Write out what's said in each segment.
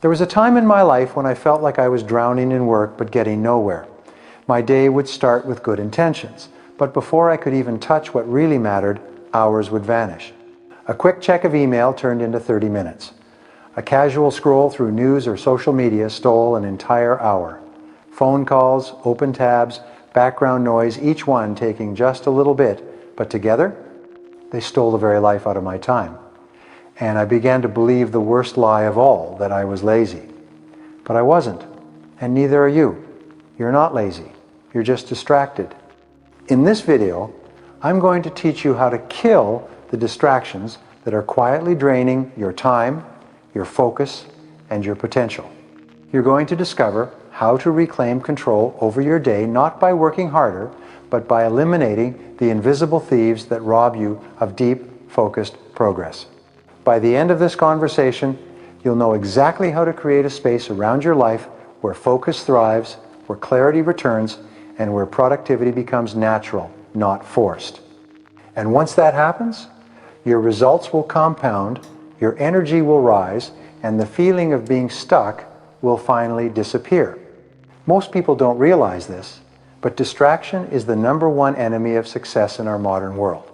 There was a time in my life when I felt like I was drowning in work but getting nowhere. My day would start with good intentions, but before I could even touch what really mattered, hours would vanish. A quick check of email turned into 30 minutes. A casual scroll through news or social media stole an entire hour. Phone calls, open tabs, background noise, each one taking just a little bit, but together, they stole the very life out of my time. And I began to believe the worst lie of all, that I was lazy. But I wasn't, and neither are you. You're not lazy, you're just distracted. In this video, I'm going to teach you how to kill the distractions that are quietly draining your time, your focus, and your potential. You're going to discover how to reclaim control over your day, not by working harder, but by eliminating the invisible thieves that rob you of deep, focused progress. By the end of this conversation, you'll know exactly how to create a space around your life where focus thrives, where clarity returns, and where productivity becomes natural, not forced. And once that happens, your results will compound, your energy will rise, and the feeling of being stuck will finally disappear. Most people don't realize this, but distraction is the #1 enemy of success in our modern world.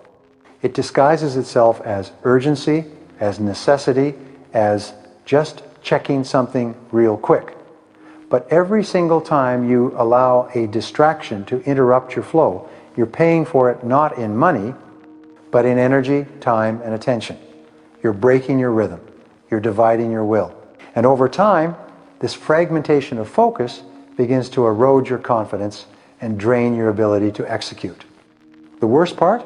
It disguises itself as urgency, as necessity, as just checking something real quick. But every single time you allow a distraction to interrupt your flow, you're paying for it not in money, but in energy, time, and attention. You're breaking your rhythm. You're dividing your will. And over time, this fragmentation of focus begins to erode your confidence and drain your ability to execute. The worst part?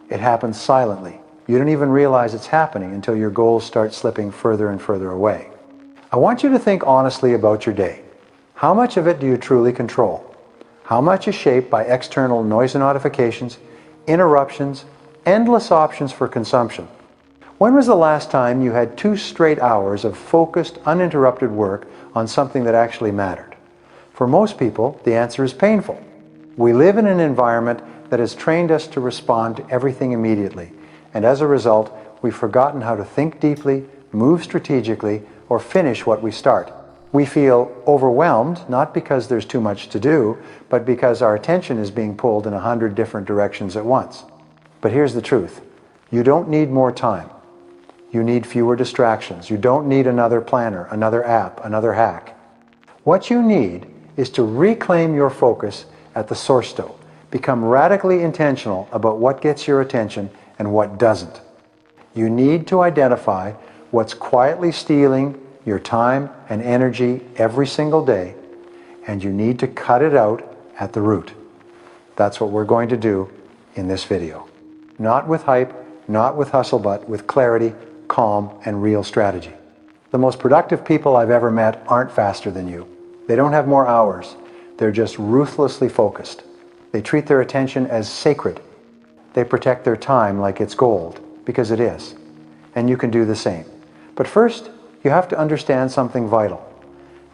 It happens silently. You don't even realize it's happening until your goals start slipping further and further away. I want you to think honestly about your day. How much of it do you truly control? How much is shaped by external noise and notifications, interruptions, endless options for consumption? When was the last time you had 2 straight hours of focused, uninterrupted work on something that actually mattered? For most people, the answer is painful. We live in an environment that has trained us to respond to everything immediately, and as a result, we've forgotten how to think deeply, move strategically, or finish what we start. We feel overwhelmed, not because there's too much to do, but because our attention is being pulled in 100 different directions at once. But here's the truth. You don't need more time. You need fewer distractions. You don't need another planner, another app, another hack. What you need is to reclaim your focus at the source stove. Become radically intentional about what gets your attention and what doesn't. You need to identify what's quietly stealing your time and energy every single day, and you need to cut it out at the root. That's what we're going to do in this video. Not with hype, not with hustle, but with clarity, calm, and real strategy. The most productive people I've ever met aren't faster than you. They don't have more hours. They're just ruthlessly focused. They treat their attention as sacred. They protect their time like it's gold, because it is. And you can do the same. But first, you have to understand something vital.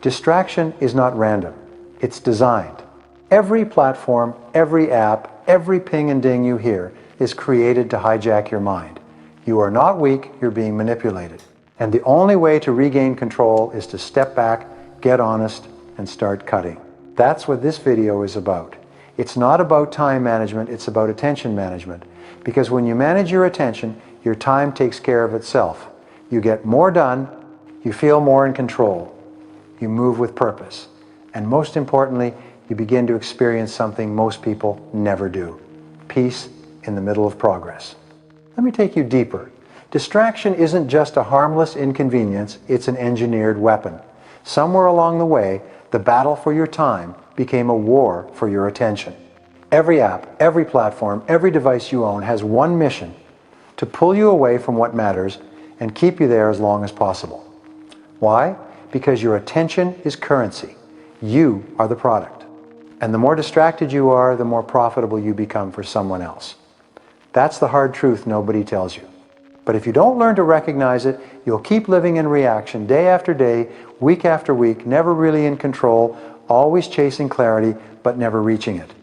Distraction is not random. It's designed. Every platform, every app, every ping and ding you hear is created to hijack your mind. You are not weak, you're being manipulated. And the only way to regain control is to step back, get honest, and start cutting. That's what this video is about. It's not about time management, it's about attention management. Because when you manage your attention, your time takes care of itself. You get more done, you feel more in control, you move with purpose, and most importantly, you begin to experience something most people never do: peace in the middle of progress. Let me take you deeper. Distraction isn't just a harmless inconvenience, it's an engineered weapon. Somewhere along the way, the battle for your time became a war for your attention. Every app, every platform, every device you own has one mission: to pull you away from what matters and keep you there as long as possible. Why? Because your attention is currency. You are the product. And the more distracted you are, the more profitable you become for someone else. That's the hard truth nobody tells you. But if you don't learn to recognize it, you'll keep living in reaction day after day, week after week, never really in control, always chasing clarity, but never reaching it.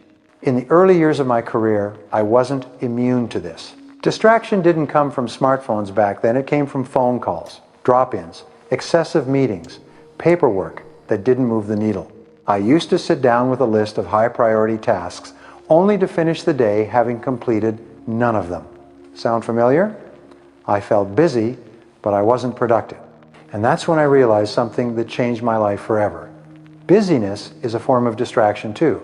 In the early years of my career, I wasn't immune to this. Distraction didn't come from smartphones back then, it came from phone calls, drop-ins, excessive meetings, paperwork that didn't move the needle. I used to sit down with a list of high priority tasks only to finish the day having completed none of them. Sound familiar? I felt busy, but I wasn't productive. And that's when I realized something that changed my life forever. Busyness is a form of distraction too.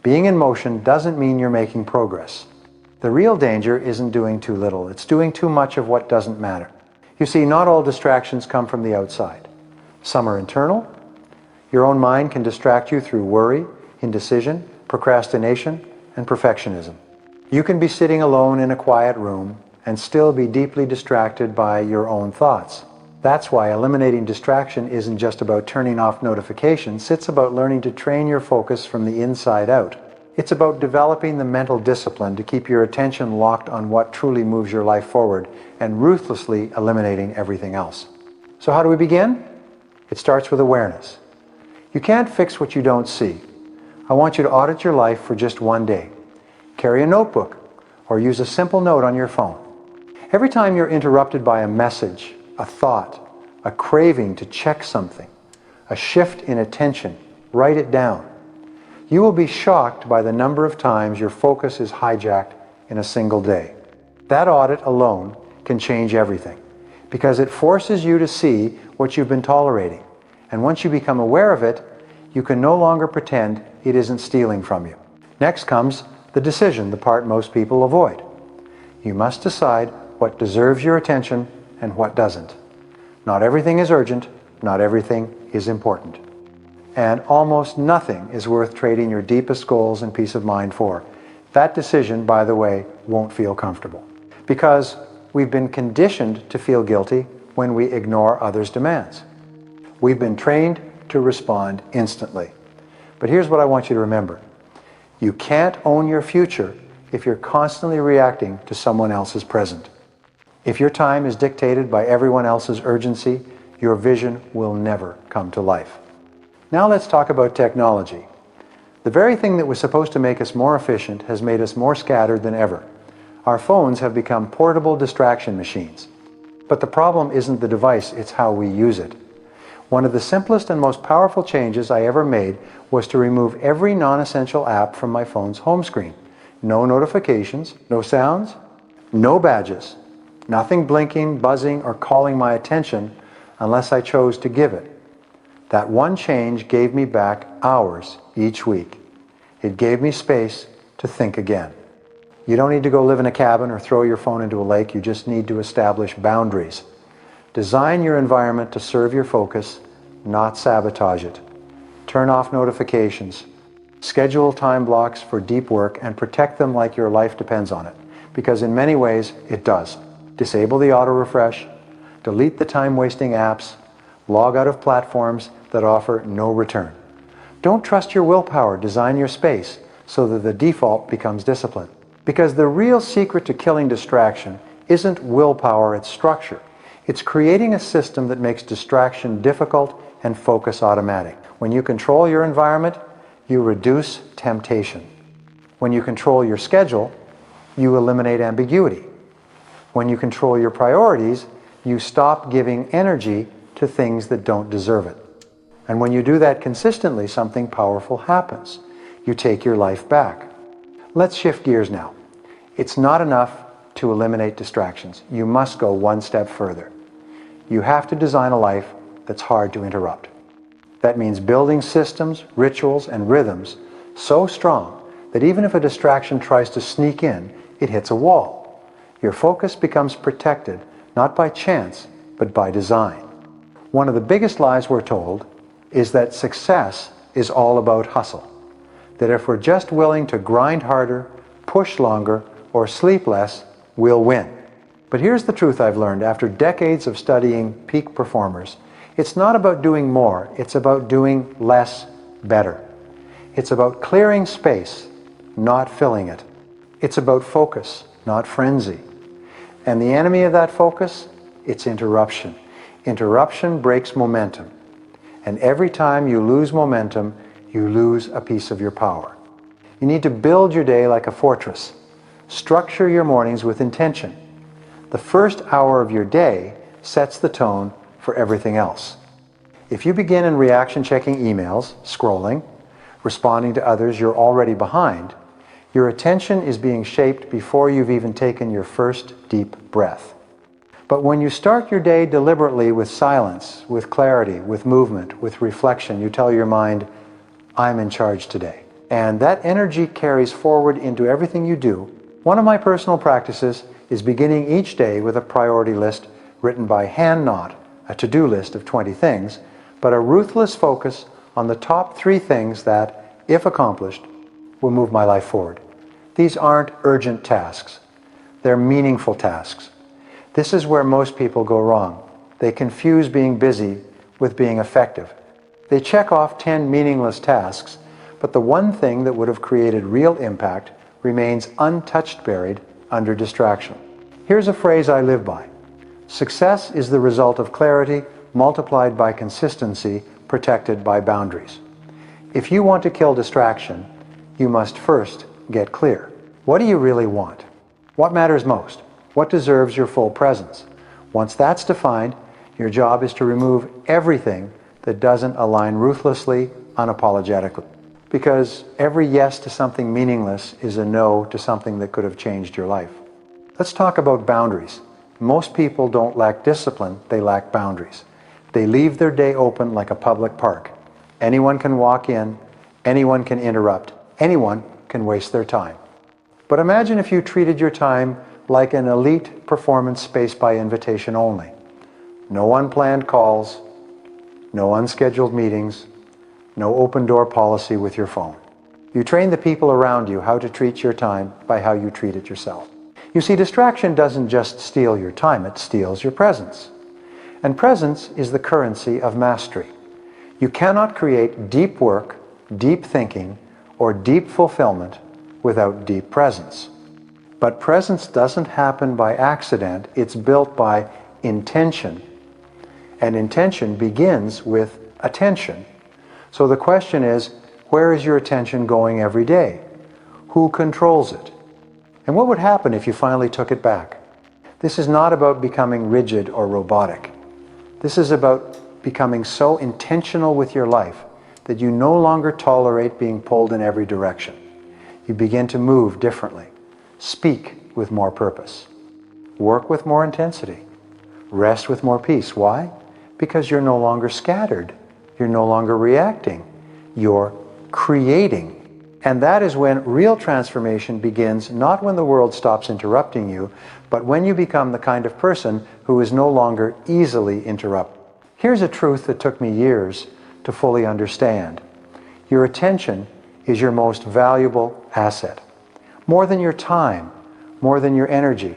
Being in motion doesn't mean you're making progress. The real danger isn't doing too little, it's doing too much of what doesn't matter. You see, not all distractions come from the outside. Some are internal. Your own mind can distract you through worry, indecision, procrastination, and perfectionism. You can be sitting alone in a quiet room and still be deeply distracted by your own thoughts. That's why eliminating distraction isn't just about turning off notifications, it's about learning to train your focus from the inside out. It's about developing the mental discipline to keep your attention locked on what truly moves your life forward and ruthlessly eliminating everything else. So how do we begin? It starts with awareness. You can't fix what you don't see. I want you to audit your life for just one day. Carry a notebook or use a simple note on your phone. Every time you're interrupted by a message, a thought, a craving to check something, a shift in attention, write it down. You will be shocked by the number of times your focus is hijacked in a single day. That audit alone can change everything because it forces you to see what you've been tolerating. And once you become aware of it, you can no longer pretend it isn't stealing from you. Next comes the decision, the part most people avoid. You must decide what deserves your attention and what doesn't. Not everything is urgent, not everything is important. And almost nothing is worth trading your deepest goals and peace of mind for. That decision, by the way, won't feel comfortable. Because we've been conditioned to feel guilty when we ignore others' demands. We've been trained to respond instantly. But here's what I want you to remember. You can't own your future if you're constantly reacting to someone else's present. If your time is dictated by everyone else's urgency, your vision will never come to life. Now let's talk about technology. The very thing that was supposed to make us more efficient has made us more scattered than ever. Our phones have become portable distraction machines. But the problem isn't the device, it's how we use it. One of the simplest and most powerful changes I ever made was to remove every non-essential app from my phone's home screen. No notifications, no sounds, no badges, nothing blinking, buzzing, or calling my attention unless I chose to give it. That one change gave me back hours each week. It gave me space to think again. You don't need to go live in a cabin or throw your phone into a lake, you just need to establish boundaries. Design your environment to serve your focus, not sabotage it. Turn off notifications. Schedule time blocks for deep work and protect them like your life depends on it, because in many ways it does. Disable the auto refresh, delete the time-wasting apps, log out of platforms that offer no return. Don't trust your willpower, design your space so that the default becomes discipline. Because the real secret to killing distraction isn't willpower, it's structure. It's creating a system that makes distraction difficult and focus automatic. When you control your environment, you reduce temptation. When you control your schedule, you eliminate ambiguity. When you control your priorities, you stop giving energy to things that don't deserve it. And when you do that consistently, something powerful happens. You take your life back. Let's shift gears now. It's not enough to eliminate distractions. You must go one step further. You have to design a life that's hard to interrupt. That means building systems, rituals, and rhythms so strong that even if a distraction tries to sneak in, it hits a wall. Your focus becomes protected, not by chance, but by design. One of the biggest lies we're told is that success is all about hustle. That if we're just willing to grind harder, push longer, or sleep less, we'll win. But here's the truth I've learned after decades of studying peak performers. It's not about doing more, it's about doing less better. It's about clearing space, not filling it. It's about focus, not frenzy. And the enemy of that focus? It's interruption. Interruption breaks momentum. And every time you lose momentum, you lose a piece of your power. You need to build your day like a fortress. Structure your mornings with intention. The first hour of your day sets the tone for everything else. If you begin in reaction checking emails, scrolling, responding to others you're already behind, your attention is being shaped before you've even taken your first deep breath. But when you start your day deliberately with silence, with clarity, with movement, with reflection, you tell your mind, I'm in charge today. And that energy carries forward into everything you do. One of my personal practices is beginning each day with a priority list written by hand, not a to-do list of 20 things, but a ruthless focus on the top 3 things that, if accomplished, will move my life forward. These aren't urgent tasks. They're meaningful tasks. This is where most people go wrong. They confuse being busy with being effective. They check off 10 meaningless tasks, but the one thing that would have created real impact remains untouched, buried under distraction. Here's a phrase I live by. Success is the result of clarity multiplied by consistency, protected by boundaries. If you want to kill distraction, you must first get clear. What do you really want? What matters most? What deserves your full presence? Once that's defined, your job is to remove everything that doesn't align ruthlessly, unapologetically. Because every yes to something meaningless is a no to something that could have changed your life. Let's talk about boundaries. Most people don't lack discipline, they lack boundaries. They leave their day open like a public park. Anyone can walk in, anyone can interrupt, anyone can waste their time. But imagine if you treated your time like an elite performance space by invitation only. No unplanned calls, no unscheduled meetings, no open door policy with your phone. You train the people around you how to treat your time by how you treat it yourself. You see, distraction doesn't just steal your time, it steals your presence. And presence is the currency of mastery. You cannot create deep work, deep thinking, or deep fulfillment without deep presence. But presence doesn't happen by accident, it's built by intention. And intention begins with attention. So the question is, where is your attention going every day? Who controls it? And what would happen if you finally took it back? This is not about becoming rigid or robotic. This is about becoming so intentional with your life that you no longer tolerate being pulled in every direction. You begin to move differently, speak with more purpose, work with more intensity, rest with more peace. Why? Because you're no longer scattered. You're no longer reacting. You're creating. And that is when real transformation begins, not when the world stops interrupting you, but when you become the kind of person who is no longer easily interrupted. Here's a truth that took me years to fully understand. Your attention is your most valuable asset. More than your time, more than your energy.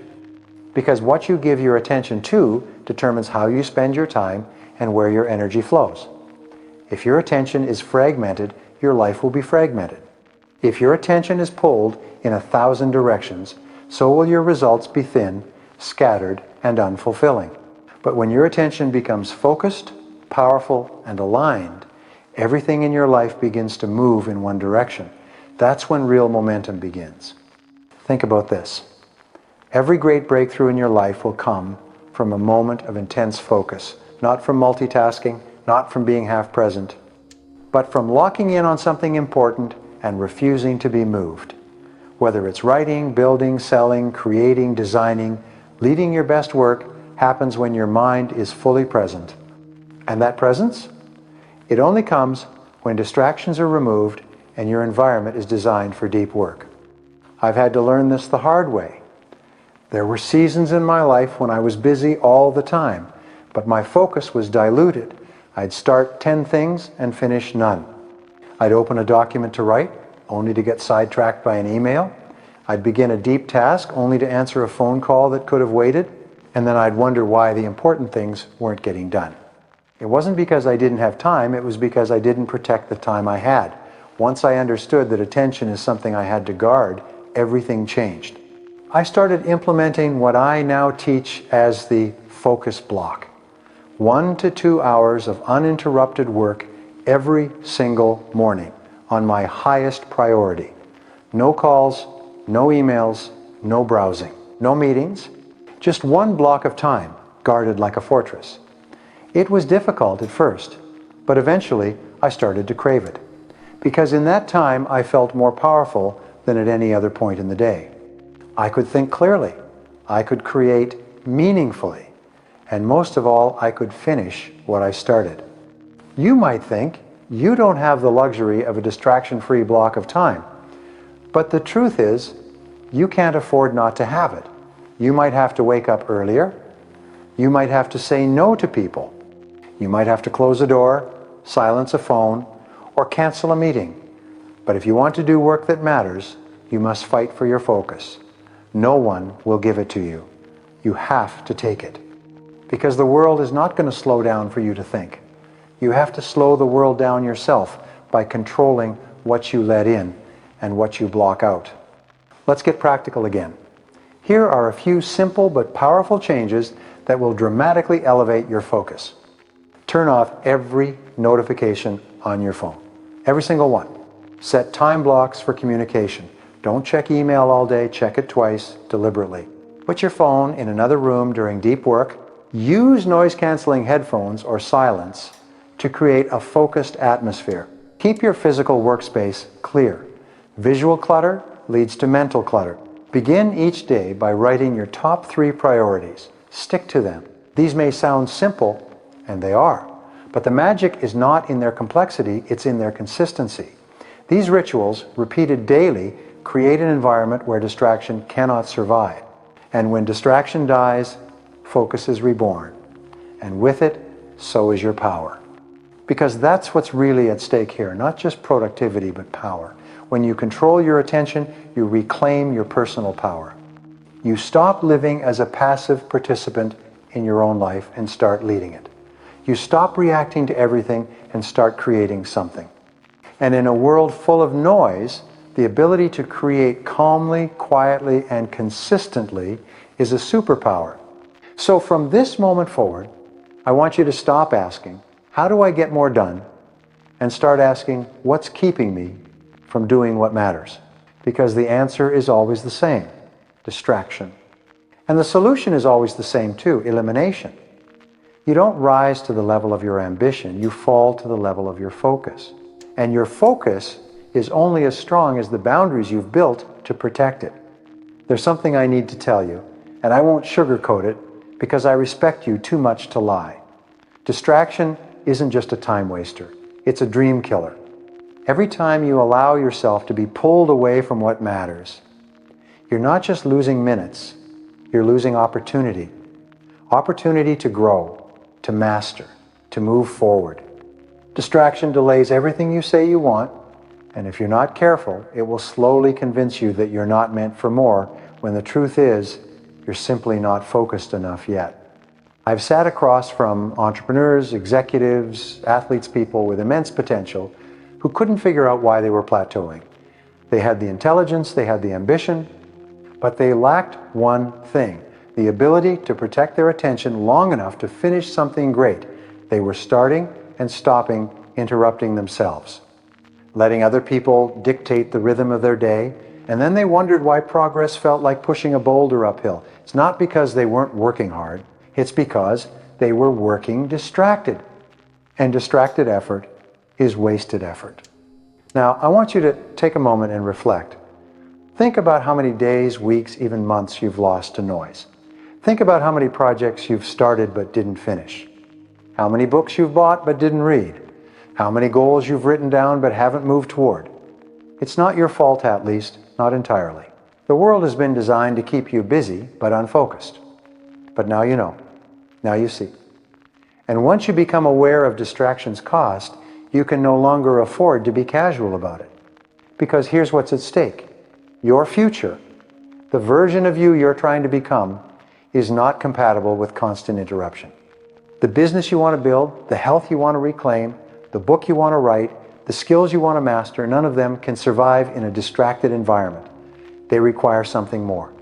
Because what you give your attention to determines how you spend your time and where your energy flows. If your attention is fragmented, your life will be fragmented. If your attention is pulled in 1,000 directions, so will your results be thin, scattered, and unfulfilling. But when your attention becomes focused, powerful, and aligned, everything in your life begins to move in one direction. That's when real momentum begins. Think about this. Every great breakthrough in your life will come from a moment of intense focus, not from multitasking, not from being half present, but from locking in on something important and refusing to be moved. Whether it's writing, building, selling, creating, designing, leading your best work happens when your mind is fully present. And that presence? It only comes when distractions are removed and your environment is designed for deep work. I've had to learn this the hard way. There were seasons in my life when I was busy all the time, but my focus was diluted. I'd start 10 things and finish none. I'd open a document to write, only to get sidetracked by an email. I'd begin a deep task, only to answer a phone call that could have waited, and then I'd wonder why the important things weren't getting done. It wasn't because I didn't have time, it was because I didn't protect the time I had. Once I understood that attention is something I had to guard, everything changed. I started implementing what I now teach as the focus block. 1 to 2 hours of uninterrupted work every single morning on my highest priority. No calls, no emails, no browsing, no meetings, just one block of time guarded like a fortress. It was difficult at first, But eventually, I started to crave it. Because in that time, I felt more powerful than at any other point in the day. I could think clearly. I could create meaningfully. And most of all, I could finish what I started. You might think you don't have the luxury of a distraction-free block of time. But the truth is, you can't afford not to have it. You might have to wake up earlier. You might have to say no to people. You might have to close a door, silence a phone, or cancel a meeting. But if you want to do work that matters, you must fight for your focus. No one will give it to you. You have to take it. Because the world is not going to slow down for you to think. You have to slow the world down yourself by controlling what you let in and what you block out. Let's get practical again. Here are a few simple but powerful changes that will dramatically elevate your focus. Turn off every notification on your phone. Every single one. Set time blocks for communication. Don't check email all day, check it twice, deliberately. Put your phone in another room during deep work. Use noise-canceling headphones or silence to create a focused atmosphere. Keep your physical workspace clear. Visual clutter leads to mental clutter. Begin each day by writing your top 3 priorities. Stick to them. These may sound simple, and they are, but the magic is not in their complexity, it's in their consistency. These rituals, repeated daily, create an environment where distraction cannot survive. And when distraction dies, focus is reborn. And with it, so is your power. Because that's what's really at stake here, not just productivity, but power. When you control your attention, you reclaim your personal power. You stop living as a passive participant in your own life and start leading it. You stop reacting to everything and start creating something. And in a world full of noise, the ability to create calmly, quietly, and consistently is a superpower. So from this moment forward, I want you to stop asking, how do I get more done? And start asking, what's keeping me from doing what matters? Because the answer is always the same, distraction. And the solution is always the same too, elimination. You don't rise to the level of your ambition, you fall to the level of your focus. And your focus is only as strong as the boundaries you've built to protect it. There's something I need to tell you, and I won't sugarcoat it because I respect you too much to lie. Distraction isn't just a time waster, it's a dream killer. Every time you allow yourself to be pulled away from what matters, you're not just losing minutes, you're losing opportunity. Opportunity to grow, to master, to move forward. Distraction delays everything you say you want, and if you're not careful, it will slowly convince you that you're not meant for more, when the truth is, you're simply not focused enough yet. I've sat across from entrepreneurs, executives, athletes, people with immense potential who couldn't figure out why they were plateauing. They had the intelligence, they had the ambition, but they lacked one thing, the ability to protect their attention long enough to finish something great. They were starting and stopping, interrupting themselves, letting other people dictate the rhythm of their day, and then they wondered why progress felt like pushing a boulder uphill. It's not because they weren't working hard, it's because they were working distracted. And distracted effort is wasted effort. Now, I want you to take a moment and reflect. Think about how many days, weeks, even months you've lost to noise. Think about how many projects you've started but didn't finish. How many books you've bought but didn't read. How many goals you've written down but haven't moved toward. It's not your fault, at least, not entirely. The world has been designed to keep you busy but unfocused. But now you know. Now you see. And once you become aware of distraction's cost, you can no longer afford to be casual about it. Because here's what's at stake. Your future, the version of you you're trying to become, is not compatible with constant interruption. The business you want to build, the health you want to reclaim, the book you want to write, the skills you want to master, none of them can survive in a distracted environment. They require something more.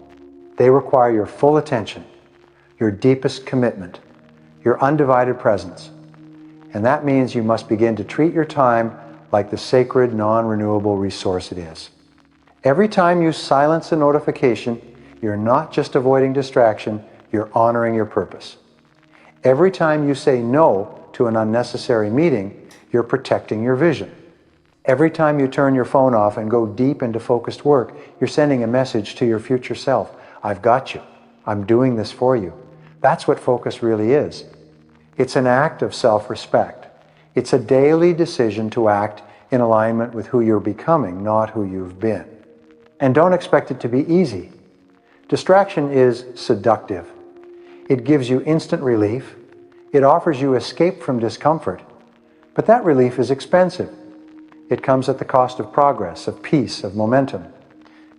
They require your full attention, your deepest commitment, your undivided presence. And that means you must begin to treat your time like the sacred, non-renewable resource it is. Every time you silence a notification, you're not just avoiding distraction, you're honoring your purpose. Every time you say no to an unnecessary meeting, You're protecting your vision. Every time you turn your phone off and go deep into focused work, you're sending a message to your future self. I've got you. I'm doing this for you. That's what focus really is. It's an act of self-respect. It's a daily decision to act in alignment with who you're becoming, not who you've been. And don't expect it to be easy. Distraction is seductive. It gives you instant relief. It offers you escape from discomfort. But that relief is expensive. It comes at the cost of progress, of peace, of momentum.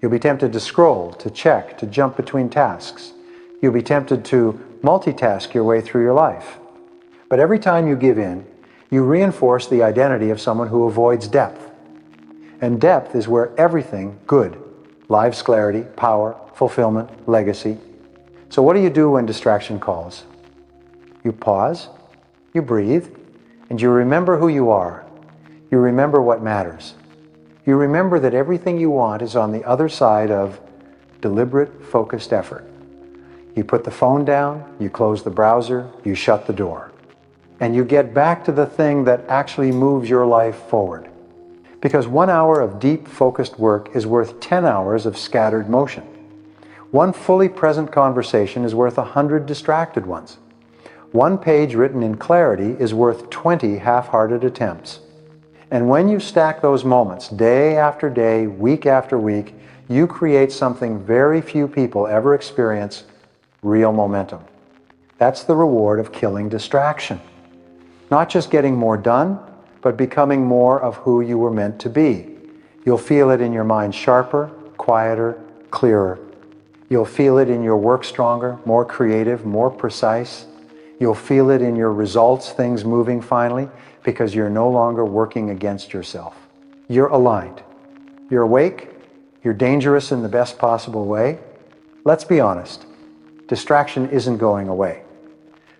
You'll be tempted to scroll, to check, to jump between tasks. You'll be tempted to multitask your way through your life. But every time you give in, you reinforce the identity of someone who avoids depth. And depth is where everything good, lives clarity, power, fulfillment, legacy. So what do you do when distraction calls? You pause, you breathe, and you remember who you are. You remember what matters. You remember that everything you want is on the other side of deliberate, focused effort. You put the phone down, you close the browser, you shut the door. And you get back to the thing that actually moves your life forward. Because 1 hour of deep, focused work is worth 10 hours of scattered motion. One fully present conversation is worth 100 distracted ones. One page written in clarity is worth 20 half-hearted attempts. And when you stack those moments, day after day, week after week, you create something very few people ever experience: real momentum. That's the reward of killing distraction. Not just getting more done, but becoming more of who you were meant to be. You'll feel it in your mind sharper, quieter, clearer. You'll feel it in your work stronger, more creative, more precise. You'll feel it in your results, things moving finally, because you're no longer working against yourself. You're aligned. You're awake. You're dangerous in the best possible way. Let's be honest. Distraction isn't going away.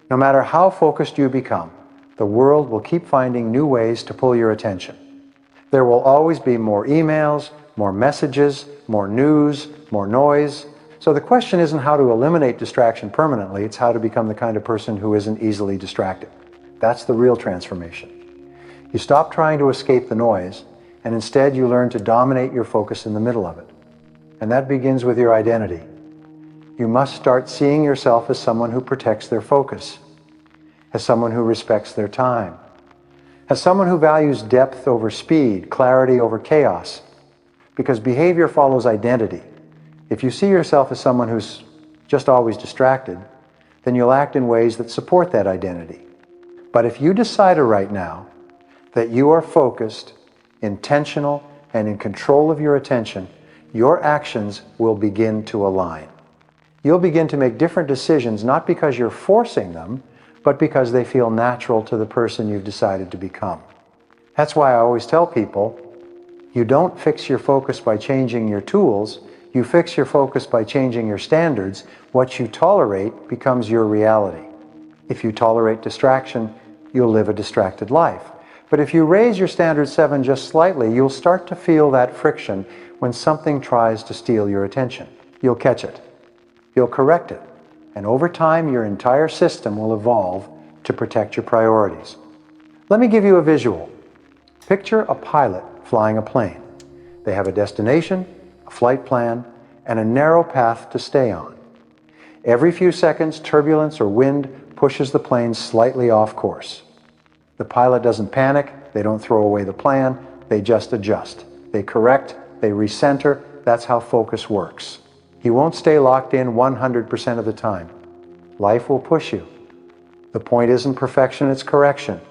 No matter how focused you become, the world will keep finding new ways to pull your attention. There will always be more emails, more messages, more news, more noise. So the question isn't how to eliminate distraction permanently, it's how to become the kind of person who isn't easily distracted. That's the real transformation. You stop trying to escape the noise, and instead you learn to dominate your focus in the middle of it. And that begins with your identity. You must start seeing yourself as someone who protects their focus, as someone who respects their time, as someone who values depth over speed, clarity over chaos, because behavior follows identity. If you see yourself as someone who's just always distracted, then you'll act in ways that support that identity. But if you decide right now that you are focused, intentional, and in control of your attention, your actions will begin to align. You'll begin to make different decisions, not because you're forcing them, but because they feel natural to the person you've decided to become. That's why I always tell people, you don't fix your focus by changing your tools, you fix your focus by changing your standards. What you tolerate becomes your reality. If you tolerate distraction, you'll live a distracted life. But if you raise your standard 7 just slightly, you'll start to feel that friction when something tries to steal your attention. You'll catch it. You'll correct it. And over time, your entire system will evolve to protect your priorities. Let me give you a visual. Picture a pilot flying a plane. They have a destination, a flight plan, and a narrow path to stay on. Every few seconds, turbulence or wind pushes the plane slightly off course. The pilot doesn't panic, they don't throw away the plan, they just adjust. They correct, they recenter. That's how focus works. You won't stay locked in 100% of the time. Life will push you. The point isn't perfection, it's correction.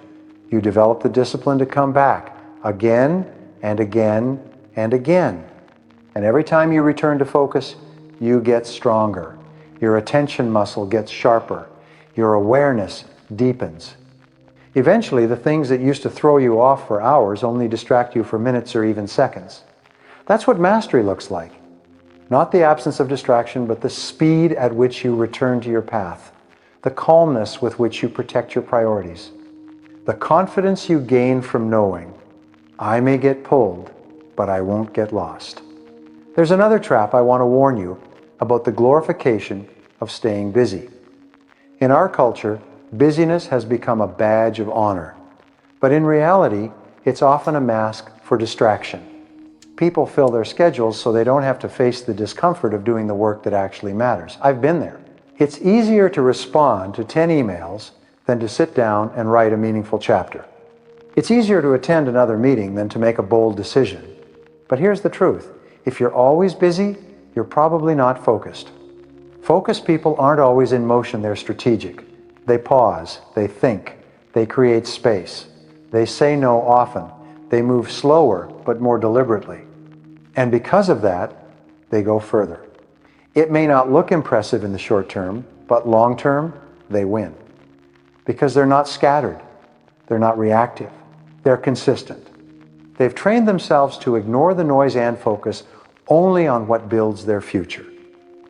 You develop the discipline to come back again and again and again. And every time you return to focus, you get stronger. Your attention muscle gets sharper. Your awareness deepens. Eventually, the things that used to throw you off for hours only distract you for minutes or even seconds. That's what mastery looks like. Not the absence of distraction, but the speed at which you return to your path. The calmness with which you protect your priorities. The confidence you gain from knowing, I may get pulled, but I won't get lost. There's another trap I want to warn you about: the glorification of staying busy. In our culture, busyness has become a badge of honor. But in reality, it's often a mask for distraction. People fill their schedules so they don't have to face the discomfort of doing the work that actually matters. I've been there. It's easier to respond to 10 emails than to sit down and write a meaningful chapter. It's easier to attend another meeting than to make a bold decision. But here's the truth. If you're always busy, you're probably not focused. Focused people aren't always in motion, they're strategic. They pause, they think, they create space. They say no often. They move slower, but more deliberately. And because of that, they go further. It may not look impressive in the short term, but long term, they win. Because they're not scattered. They're not reactive. They're consistent. They've trained themselves to ignore the noise and focus only on what builds their future.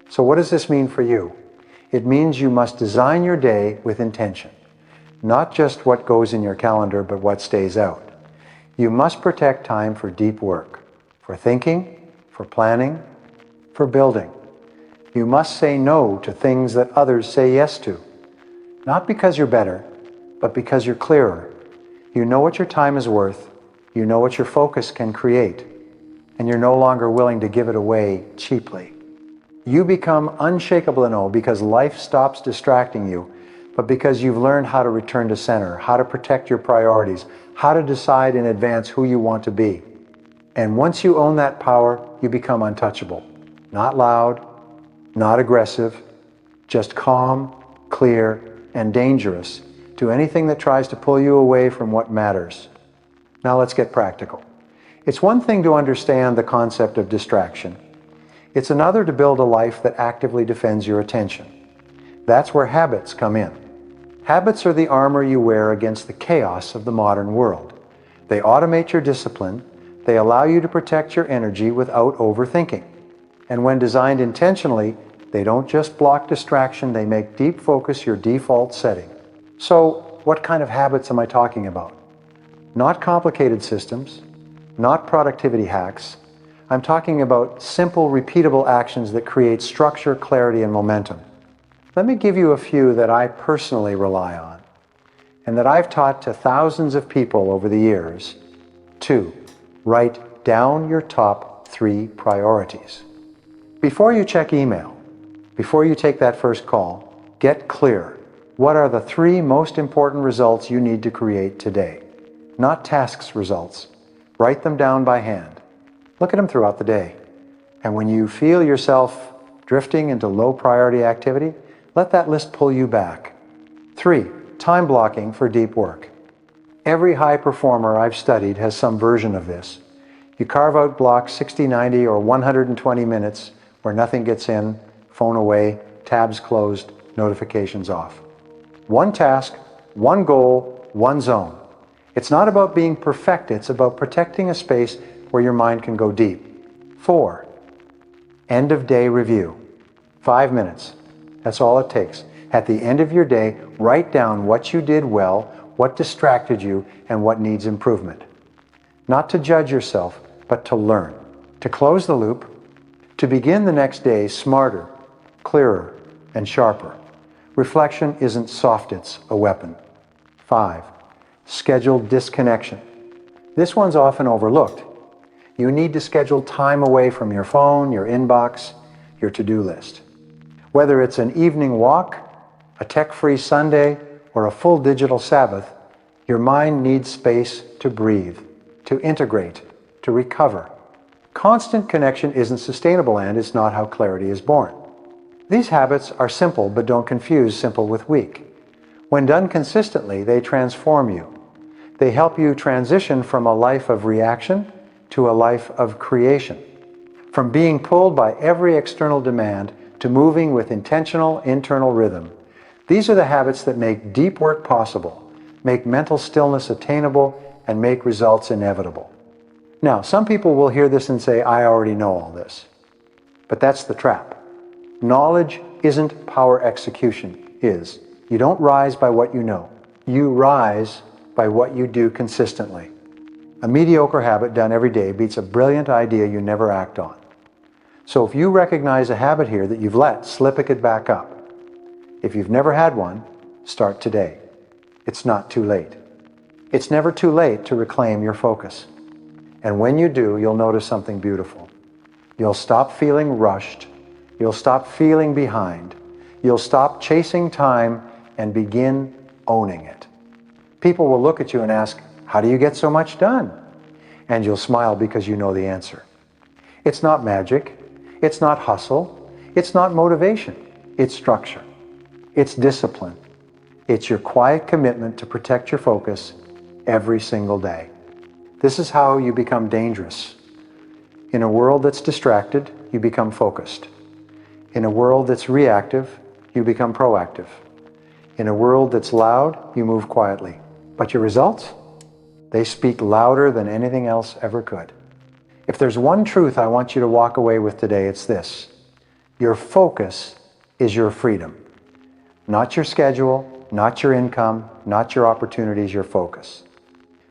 So what does this mean for you? It means you must design your day with intention. Not just what goes in your calendar, but what stays out. You must protect time for deep work, for thinking, for planning, for building. You must say no to things that others say yes to. Not because you're better, but because you're clearer. You know what your time is worth, you know what your focus can create, and you're no longer willing to give it away cheaply. You become unshakable in all because life stops distracting you, but because you've learned how to return to center, how to protect your priorities, how to decide in advance who you want to be. And once you own that power, you become untouchable. Not loud, not aggressive, just calm, clear, and dangerous to anything that tries to pull you away from what matters. Now let's get practical. It's one thing to understand the concept of distraction. It's another to build a life that actively defends your attention. That's where habits come in. Habits are the armor you wear against the chaos of the modern world. They automate your discipline. They allow you to protect your energy without overthinking. And when designed intentionally, they don't just block distraction, they make deep focus your default setting. So, what kind of habits am I talking about? Not complicated systems, not productivity hacks. I'm talking about simple, repeatable actions that create structure, clarity, and momentum. Let me give you a few that I personally rely on and that I've taught to thousands of people over the years. 2. Write down your top 3 priorities. Before you check email, before you take that first call, get clear. What are the 3 most important results you need to create today? Not tasks results. Write them down by hand. Look at them throughout the day. And when you feel yourself drifting into low priority activity, let that list pull you back. 3. Time blocking for deep work. Every high performer I've studied has some version of this. You carve out blocks 60, 90, or 120 minutes where nothing gets in, phone away, tabs closed, notifications off. One task, one goal, one zone. It's not about being perfect, it's about protecting a space where your mind can go deep. 4. End of day review. 5 minutes. That's all it takes. At the end of your day, write down what you did well, what distracted you, and what needs improvement. Not to judge yourself, but to learn. To close the loop, to begin the next day smarter, clearer, and sharper. Reflection isn't soft, it's a weapon. 5. Scheduled disconnection. This one's often overlooked. You need to schedule time away from your phone, your inbox, your to-do list. Whether it's an evening walk, a tech-free Sunday, or a full digital Sabbath, your mind needs space to breathe, to integrate, to recover. Constant connection isn't sustainable, and it's not how clarity is born. These habits are simple, but don't confuse simple with weak. When done consistently, they transform you. They help you transition from a life of reaction to a life of creation. From being pulled by every external demand to moving with intentional internal rhythm. These are the habits that make deep work possible, make mental stillness attainable, and make results inevitable. Now, some people will hear this and say, I already know all this. But that's the trap. Knowledge isn't power, execution is. You don't rise by what you know. You rise by what you do consistently. A mediocre habit done every day beats a brilliant idea you never act on. So if you recognize a habit here that you've let slip, pick it back up. If you've never had one, start today. It's not too late. It's never too late to reclaim your focus. And when you do, you'll notice something beautiful. You'll stop feeling rushed. You'll stop feeling behind. You'll stop chasing time and begin owning it. People will look at you and ask, "How do you get so much done?" And you'll smile because you know the answer. It's not magic. It's not hustle. It's not motivation. It's structure. It's discipline. It's your quiet commitment to protect your focus every single day. This is how you become dangerous. In a world that's distracted, you become focused. In a world that's reactive, you become proactive. In a world that's loud, you move quietly. But your results? They speak louder than anything else ever could. If there's one truth I want you to walk away with today, it's this. Your focus is your freedom. Not your schedule, not your income, not your opportunities, your focus.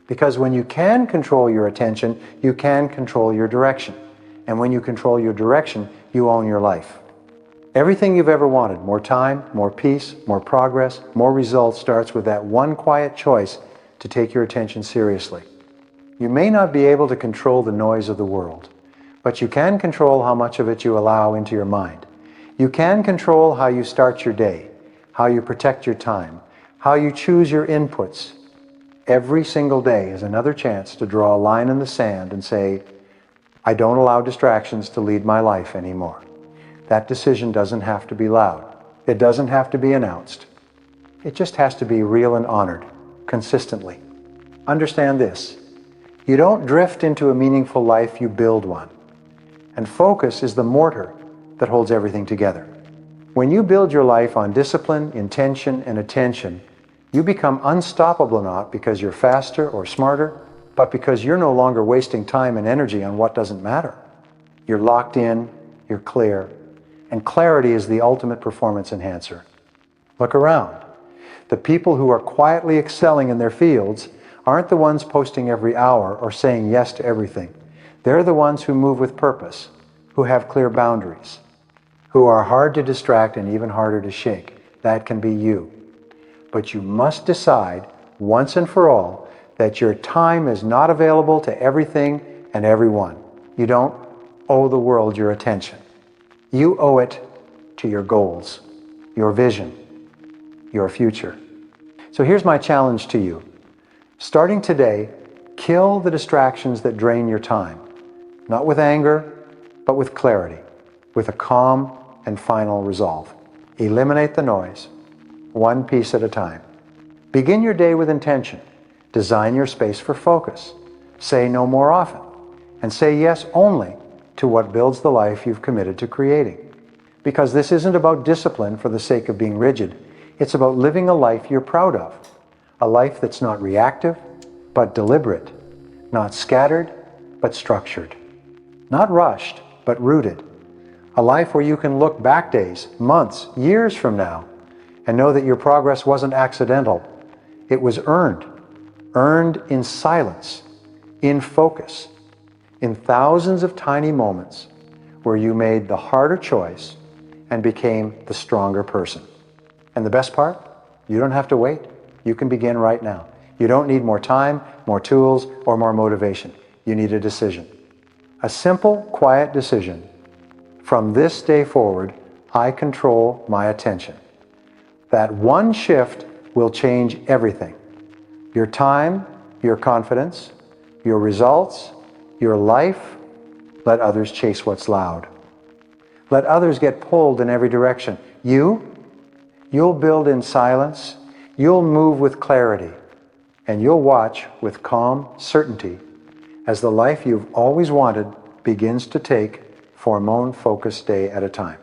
Because when you can control your attention, you can control your direction. And when you control your direction, you own your life. Everything you've ever wanted, more time, more peace, more progress, more results, starts with that one quiet choice to take your attention seriously. You may not be able to control the noise of the world, but you can control how much of it you allow into your mind. You can control how you start your day, how you protect your time, how you choose your inputs. Every single day is another chance to draw a line in the sand and say, I don't allow distractions to lead my life anymore. That decision doesn't have to be loud. It doesn't have to be announced. It just has to be real and honored, consistently. Understand this. You don't drift into a meaningful life, you build one. And focus is the mortar that holds everything together. When you build your life on discipline, intention, and attention, you become unstoppable, not because you're faster or smarter, but because you're no longer wasting time and energy on what doesn't matter. You're locked in, you're clear, and clarity is the ultimate performance enhancer. Look around. The people who are quietly excelling in their fields aren't the ones posting every hour or saying yes to everything. They're the ones who move with purpose, who have clear boundaries, who are hard to distract and even harder to shake. That can be you. But you must decide once and for all that your time is not available to everything and everyone. You don't owe the world your attention. You owe it to your goals, your vision, your future. So here's my challenge to you. Starting today, kill the distractions that drain your time. Not with anger, but with clarity, with a calm and final resolve. Eliminate the noise, one piece at a time. Begin your day with intention. Design your space for focus. Say no more often. And say yes only to what builds the life you've committed to creating. Because this isn't about discipline for the sake of being rigid. It's about living a life you're proud of. A life that's not reactive, but deliberate. Not scattered, but structured. Not rushed, but rooted. A life where you can look back days, months, years from now, and know that your progress wasn't accidental. It was earned. Earned in silence, in focus, in thousands of tiny moments where you made the harder choice and became the stronger person. And the best part? You don't have to wait. You can begin right now. You don't need more time, more tools, or more motivation. You need a decision. A simple, quiet decision. From this day forward, I control my attention. That one shift will change everything. Your time, your confidence, your results, your life. Let others chase what's loud. Let others get pulled in every direction. You'll build in silence. You'll move with clarity. And you'll watch with calm certainty as the life you've always wanted begins to take form one focused day at a time.